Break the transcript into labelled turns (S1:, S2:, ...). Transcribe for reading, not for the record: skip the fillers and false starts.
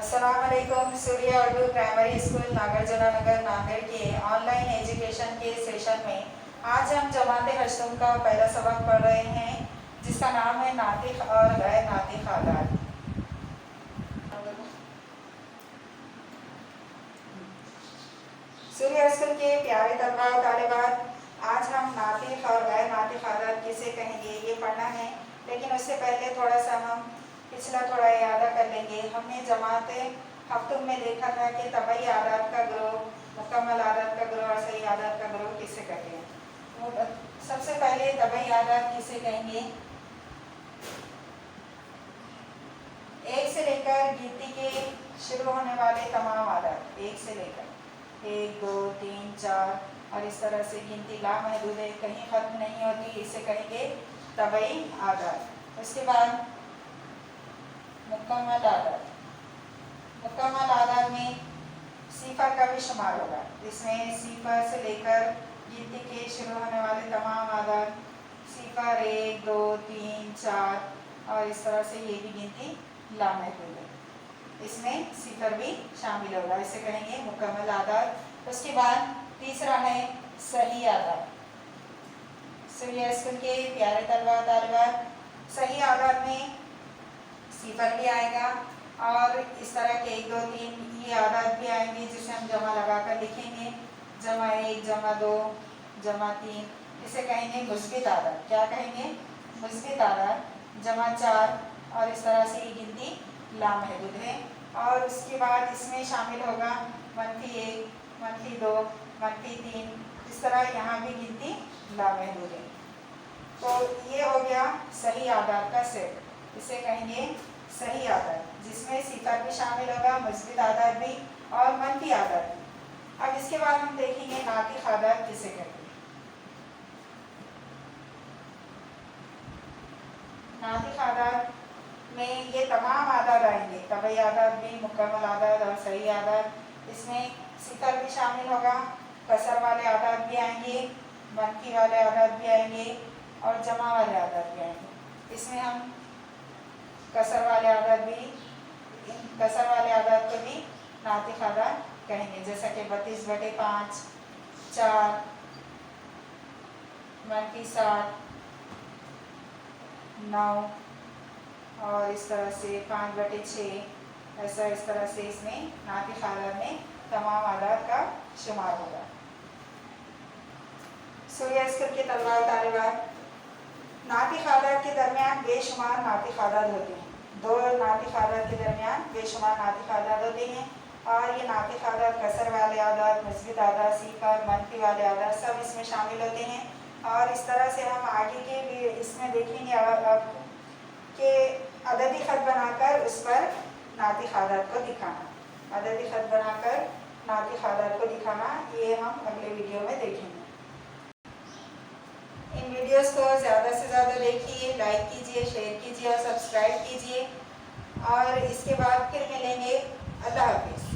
S1: अस्सलाम वालेकुम। Surya Urdu primary school Nagarjuna नगर नांदेड़ के ऑनलाइन एजुकेशन के सेशन में आज हम जमात हश्तुम का पहला सबक पढ़ रहे हैं, जिसका नाम है नातिक और गैर नातिक आदात। सूर्या स्कूल के प्यारे तलबा और तालिबात, आज हम नातिक और गैर नातिक आदात किसे कहेंगे ये पढ़ना है, लेकिन उससे पहले थोड़ा सा हम पिछला थोड़ा यादा कर लेंगे। हमने जमात हफ्तुम में देखा था कि तबई आदात का ग्रोह, मुकम्मल आदात का ग्रोह और सही आदात का ग्रोह किसे कहते हैं। सबसे पहले तबई आदात किसे कहेंगे? एक से लेकर गिनती के शुरू होने वाले तमाम आदात, एक से लेकर 1, 2, 3, 4 और इस तरह से गिनती लामहदूद है, कहीं ख़त्म नहीं होती, इसे कहेंगे तबई आदात। उसके बाद मुकम्मल आदात। मुकम्मल आदात में सिफर का भी शुमार होगा, इसमें सिफर से लेकर गिनती के शुरू होने वाले तमाम आदात, सिफर 1, 2, 3, 4 और इस तरह से ये भी गिनती लामहदूद है, इसमें सिफर भी शामिल होगा, इसे कहेंगे मुकम्मल आदात। उसके बाद तीसरा है सही आदात। सूर्या स्कूल के प्यारे तलबा तालिबात, सही आदात में सिफर भी आएगा और इस तरह के 1, 2, 3 ये आदात भी आएंगे, जिसे हम जमा लगाकर लिखेंगे, जमा 1, जमा 2, जमा 3, इसे कहेंगे मुस्बित आदात। क्या कहेंगे? मुस्बित आदात। जमा 4 और इस तरह से ये गिनती लामहदूद है। और उसके बाद इसमें शामिल होगा -1, -2, -3, इस तरह यहाँ भी गिनती लामहदूद है। तो ये हो गया सही आदात का सेट, इसे कहेंगे सही आदात, जिसमें सिफर भी शामिल होगा, मुस्बित आदात भी और मनफी आदात भी। अब इसके बाद हम देखेंगे नातिक आदात किसे कहते हैं। नातिक आदात में ये तमाम आदात आएंगे, तबई आदात भी, मुकम्मल आदात और सही आदात। इसमें सिफर भी शामिल होगा, कसर वाले आदात भी आएंगे, मनफी वाले आदात भी आएंगे और जमा वाले आदात भी आएंगे। इसमें हम कसर वाले आदात को भी नातिक आदात कहेंगे, जैसा कि 32/5, 4, -7, 9 और इस तरह से 5/6, ऐसा इस तरह से इसमें नातिक आदात में तमाम आदात का शुमार होगा। सूर्या स्कूल के तलबा और तालिबात, नातिक आदात के दरमियान बेशुमार नातिक आदात होते हैं। 2 नातिक आदात के दरमियान बेशुमार नातिक आदात होते हैं और ये नातिक आदात कसर वाले आदात, मुस्बित आदात, सिफर, मनफी वाले आदात सब इसमें शामिल होते हैं। और इस तरह से हम आगे के भी इसमें देखेंगे अब कि अददी ख़त बनाकर उस पर नातिक आदात को दिखाना, अददी ख़त बनाकर नातिक आदात को दिखाना, ये हम अगले वीडियो में देखेंगे। इन वीडियोस को ज़्यादा से ज़्यादा देखिए, लाइक कीजिए, शेयर कीजिए और सब्सक्राइब कीजिए। और इसके बाद फिर मिलेंगे। अल्लाह हाफिज़।